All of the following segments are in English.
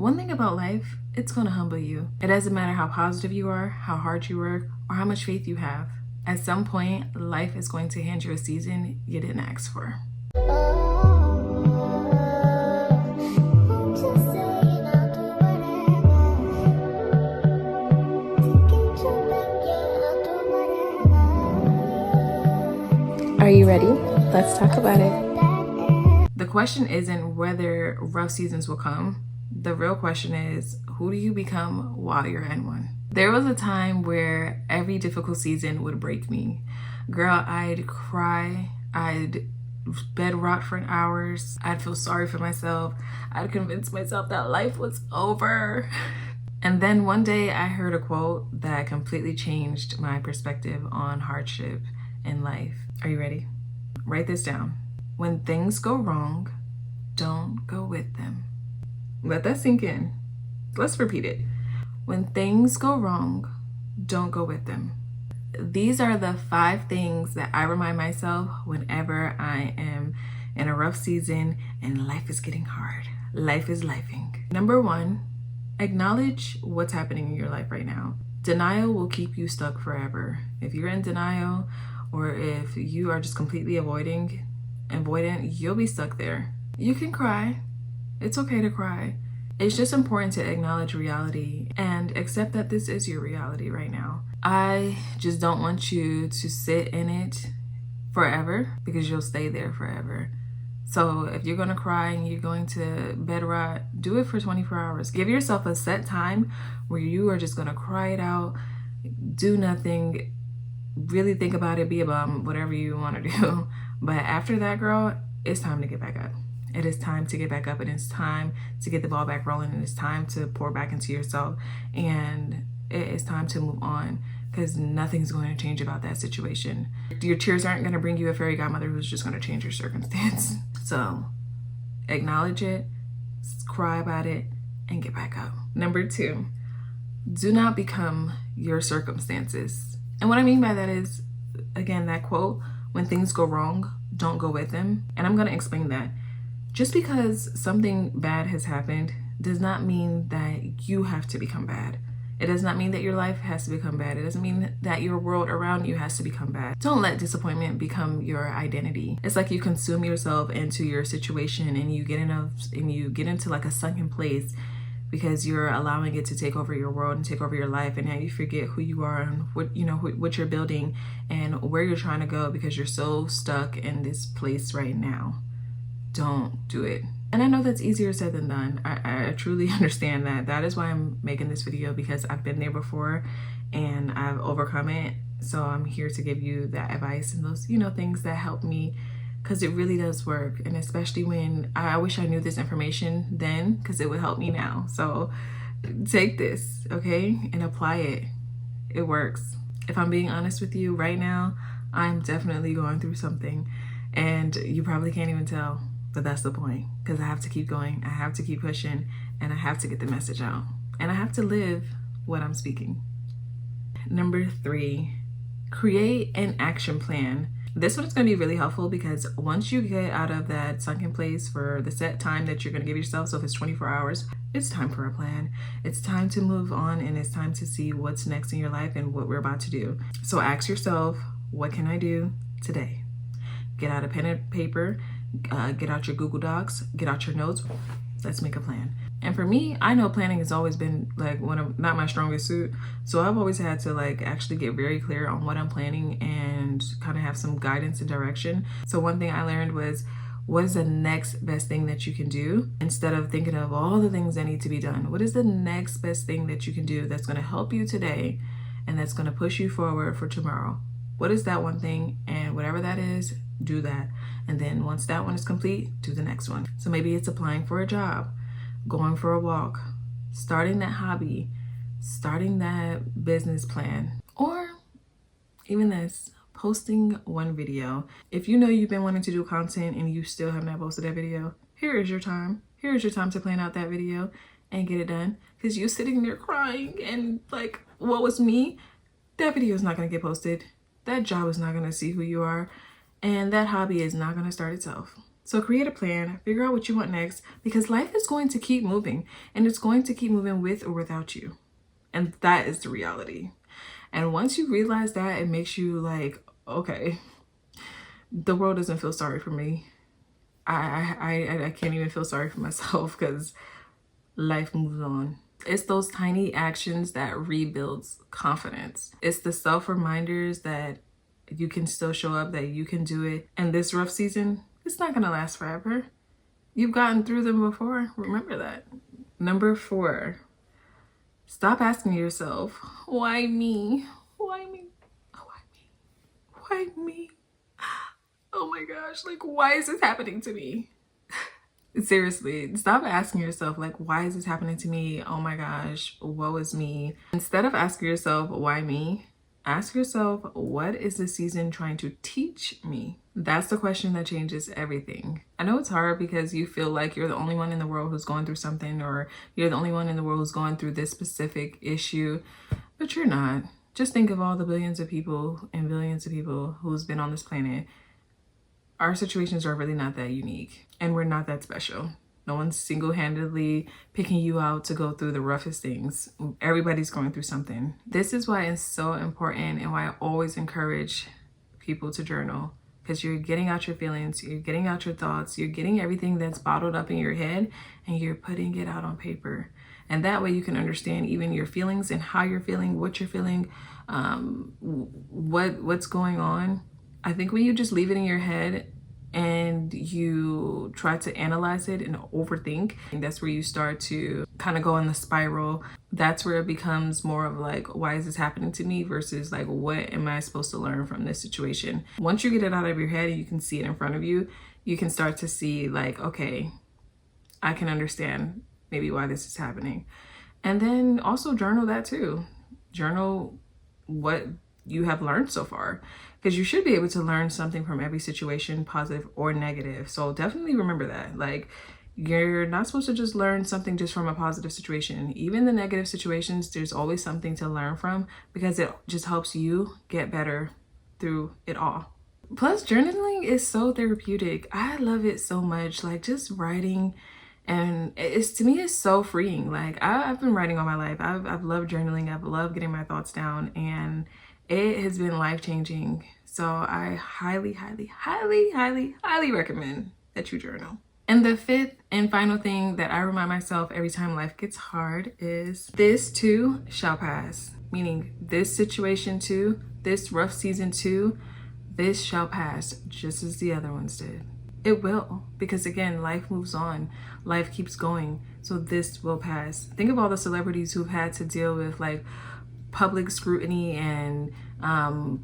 One thing about life, it's gonna humble you. It doesn't matter how positive you are, how hard you work, or how much faith you have. At some point, life is going to hand you a season you didn't ask for. Are you ready? Let's talk about it. The question isn't whether rough seasons will come. The real question is, who do you become while you're in one? There was a time where every difficult season would break me. Girl, I'd cry, I'd bed rot for hours, I'd feel sorry for myself, I'd convince myself that life was over. And then one day I heard a quote that completely changed my perspective on hardship in life. Are you ready? Write this down. When things go wrong, don't go with them. Let that sink in. Let's repeat it. When things go wrong, don't go with them. These are the 5 things that I remind myself whenever I am in a rough season and life is getting hard. Life is lifing. Number 1, acknowledge what's happening in your life right now. Denial will keep you stuck forever. If you're in denial, or if you are just completely avoidant, you'll be stuck there. You can cry. It's okay to cry. It's just important to acknowledge reality and accept that this is your reality right now. I just don't want you to sit in it forever, because you'll stay there forever. So if you're gonna cry and you're going to bed rot, do it for 24 hours. Give yourself a set time where you are just gonna cry it out, do nothing, really think about it, be a bum, whatever you want to do. But after that, girl, it's time to get back up. It is time to get back up. It is time to get the ball back rolling. And it's time to pour back into yourself. And it is time to move on, because nothing's going to change about that situation. Your tears aren't going to bring you a fairy godmother who's just going to change your circumstance. So acknowledge it, cry about it, and get back up. Number 2, do not become your circumstances. And what I mean by that is, again, that quote, when things go wrong, don't go with them. And I'm going to explain that. Just because something bad has happened does not mean that you have to become bad. It does not mean that your life has to become bad. It doesn't mean that your world around you has to become bad. Don't let disappointment become your identity. It's like you consume yourself into your situation and you get into like a sunken place, because you're allowing it to take over your world and take over your life, and now you forget who you are and what you're building and where you're trying to go, because you're so stuck in this place right now. Don't do it. And I know that's easier said than done. I truly understand that. That is why I'm making this video, because I've been there before and I've overcome it. So I'm here to give you that advice and those, things that help me, because it really does work. And especially when I wish I knew this information then, because it would help me now. So take this, okay, and apply it. It works. If I'm being honest with you right now, I'm definitely going through something, and you probably can't even tell, but that's the point, because I have to keep going, I have to keep pushing, and I have to get the message out, and I have to live what I'm speaking. Number 3, create an action plan. This one is going to be really helpful, because once you get out of that sunken place for the set time that you're going to give yourself, so if it's 24 hours, it's time for a plan. It's time to move on, and it's time to see what's next in your life and what we're about to do. So ask yourself, what can I do today? Get out a pen and paper, get out your Google Docs, get out your notes. Let's make a plan. And for me, I know planning has always been like not my strongest suit. So I've always had to actually get very clear on what I'm planning and kind of have some guidance and direction. So one thing I learned was, what is the next best thing that you can do? Instead of thinking of all the things that need to be done, what is the next best thing that you can do that's going to help you today and that's going to push you forward for tomorrow? What is that one thing? And whatever that is, do that. And then once that one is complete, do the next one. So maybe it's applying for a job, going for a walk, starting that hobby, starting that business plan, or even this, posting one video. If you know you've been wanting to do content and you still have not posted that video, here is your time. Here is your time to plan out that video and get it done. Because you're sitting there crying and what was me? That video is not going to get posted. That job is not going to see who you are. And that hobby is not going to start itself. So create a plan, figure out what you want next, because life is going to keep moving, and it's going to keep moving with or without you. And that is the reality. And once you realize that, it makes you like, okay, the world doesn't feel sorry for me. I can't even feel sorry for myself because life moves on. It's those tiny actions that rebuilds confidence. It's the self-reminders that you can still show up, that you can do it. And this rough season, it's not gonna last forever. You've gotten through them before. Remember that. Number 4, stop asking yourself, why me? Why me? Why me? Why me? Oh my gosh, like, why is this happening to me? Seriously, stop asking yourself, like, why is this happening to me? Oh my gosh, woe is me. Instead of asking yourself, why me? Ask yourself, what is the season trying to teach me? That's the question that changes everything. I know it's hard because you feel like you're the only one in the world who's going through something, or you're the only one in the world who's going through this specific issue, but you're not. Just think of all the billions of people and billions of people who's been on this planet. Our situations are really not that unique, and we're not that special. No one's single-handedly picking you out to go through the roughest things. Everybody's going through something. This is why it's so important, and why I always encourage people to journal, because you're getting out your feelings, you're getting out your thoughts, you're getting everything that's bottled up in your head, and you're putting it out on paper. And that way you can understand even your feelings and how you're feeling, what you're feeling, what's going on. I think when you just leave it in your head and you try to analyze it and overthink, and that's where you start to kind of go in the spiral. That's where it becomes more of like, why is this happening to me, versus like, what am I supposed to learn from this situation? Once you get it out of your head and you can see it in front of you, you can start to see like, okay, I can understand maybe why this is happening. And then also journal that too. Journal what you have learned so far, because you should be able to learn something from every situation, positive or negative. So definitely remember that. Like, you're not supposed to just learn something just from a positive situation. Even the negative situations, there's always something to learn from, because it just helps you get better through it all. Plus, journaling is so therapeutic. I love it so much. Like, just writing, and to me it's so freeing. Like, I've been writing all my life. I've loved journaling. I've loved getting my thoughts down, and it has been life-changing. So I highly, highly, highly, highly, highly recommend that you journal. And the 5th and final thing that I remind myself every time life gets hard is, this too shall pass. Meaning, this situation too, this rough season too, this shall pass just as the other ones did. It will, because again, life moves on, life keeps going. So this will pass. Think of all the celebrities who've had to deal with like public scrutiny and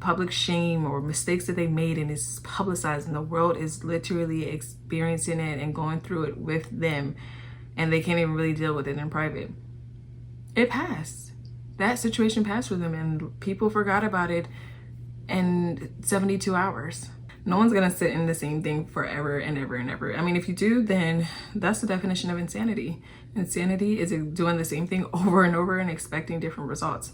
public shame, or mistakes that they made, and it's publicized, and the world is literally experiencing it and going through it with them, and they can't even really deal with it in private. It passed. That situation passed for them, and people forgot about it in 72 hours. No one's gonna sit in the same thing forever and ever and ever. I mean, if you do, then that's the definition of insanity. Insanity is doing the same thing over and over and expecting different results.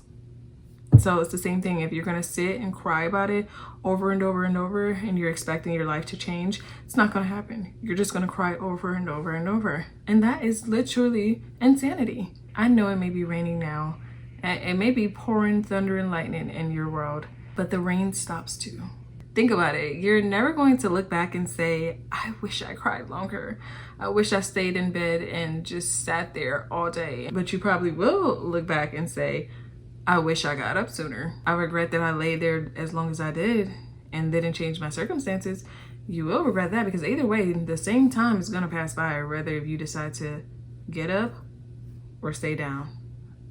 So it's the same thing. If you're gonna sit and cry about it over and over and over, and you're expecting your life to change, it's not gonna happen. You're just gonna cry over and over and over. And that is literally insanity. I know it may be raining now, it may be pouring thunder and lightning in your world, but the rain stops too. Think about it. You're never going to look back and say, I wish I cried longer. I wish I stayed in bed and just sat there all day. But you probably will look back and say, I wish I got up sooner. I regret that I lay there as long as I did and didn't change my circumstances. You will regret that, because either way, the same time is gonna pass by, whether if you decide to get up or stay down.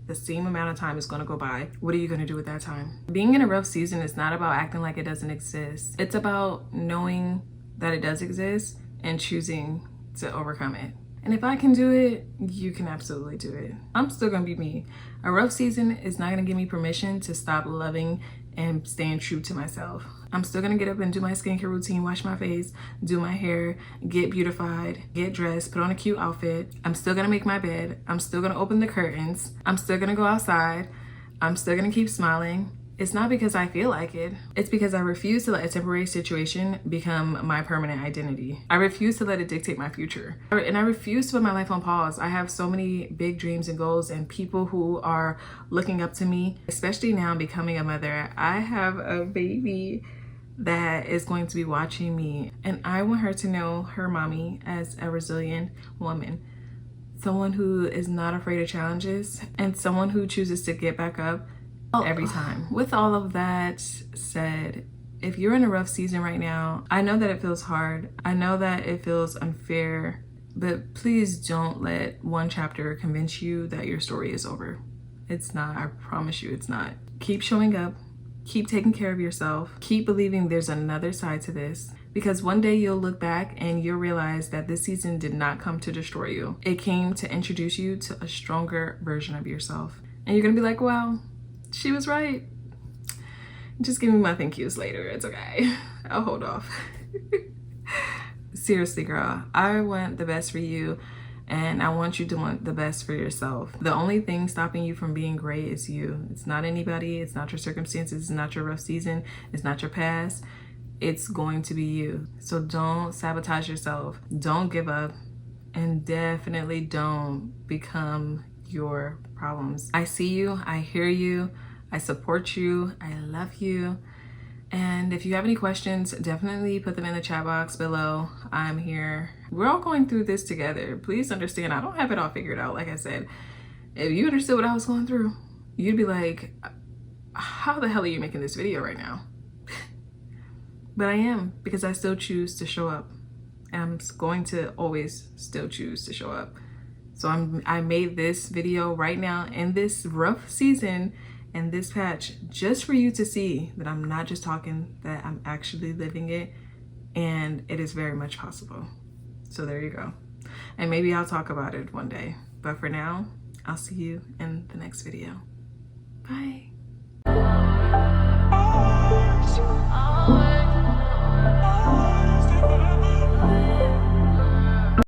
The same amount of time is gonna go by. What are you gonna do with that time? Being in a rough season is not about acting like it doesn't exist. It's about knowing that it does exist and choosing to overcome it. And if I can do it, you can absolutely do it. I'm still gonna be me. A rough season is not gonna give me permission to stop loving and staying true to myself. I'm still gonna get up and do my skincare routine, wash my face, do my hair, get beautified, get dressed, put on a cute outfit. I'm still gonna make my bed. I'm still gonna open the curtains. I'm still gonna go outside. I'm still gonna keep smiling. It's not because I feel like it. It's because I refuse to let a temporary situation become my permanent identity. I refuse to let it dictate my future. And I refuse to put my life on pause. I have so many big dreams and goals and people who are looking up to me, especially now becoming a mother. I have a baby that is going to be watching me, and I want her to know her mommy as a resilient woman, someone who is not afraid of challenges, and someone who chooses to get back up every time. With all of that said, if you're in a rough season right now, I know that it feels hard. I know that it feels unfair, but please don't let one chapter convince you that your story is over. It's not. I promise you it's not. Keep showing up. Keep taking care of yourself. Keep believing there's another side to this, because one day you'll look back and you'll realize that this season did not come to destroy you. It came to introduce you to a stronger version of yourself. And you're gonna be like, wow, she was right. Just give me my thank yous later. It's okay. I'll hold off. Seriously, girl, I want the best for you. And I want you to want the best for yourself. The only thing stopping you from being great is you. It's not anybody. It's not your circumstances. It's not your rough season. It's not your past. It's going to be you. So don't sabotage yourself. Don't give up. And definitely don't become your problems. I see you. I hear you. I support you. I love you. And if you have any questions, definitely put them in the chat box below. I'm here. We're all going through this together. Please understand, I don't have it all figured out. Like I said, if you understood what I was going through, you'd be like, how the hell are you making this video right now? But I am, because I still choose to show up. And I'm going to always still choose to show up. So I made this video right now in this rough season and this patch just for you to see that I'm not just talking, that I'm actually living it, and it is very much possible. So there you go. And maybe I'll talk about it one day. But for now, I'll see you in the next video. Bye.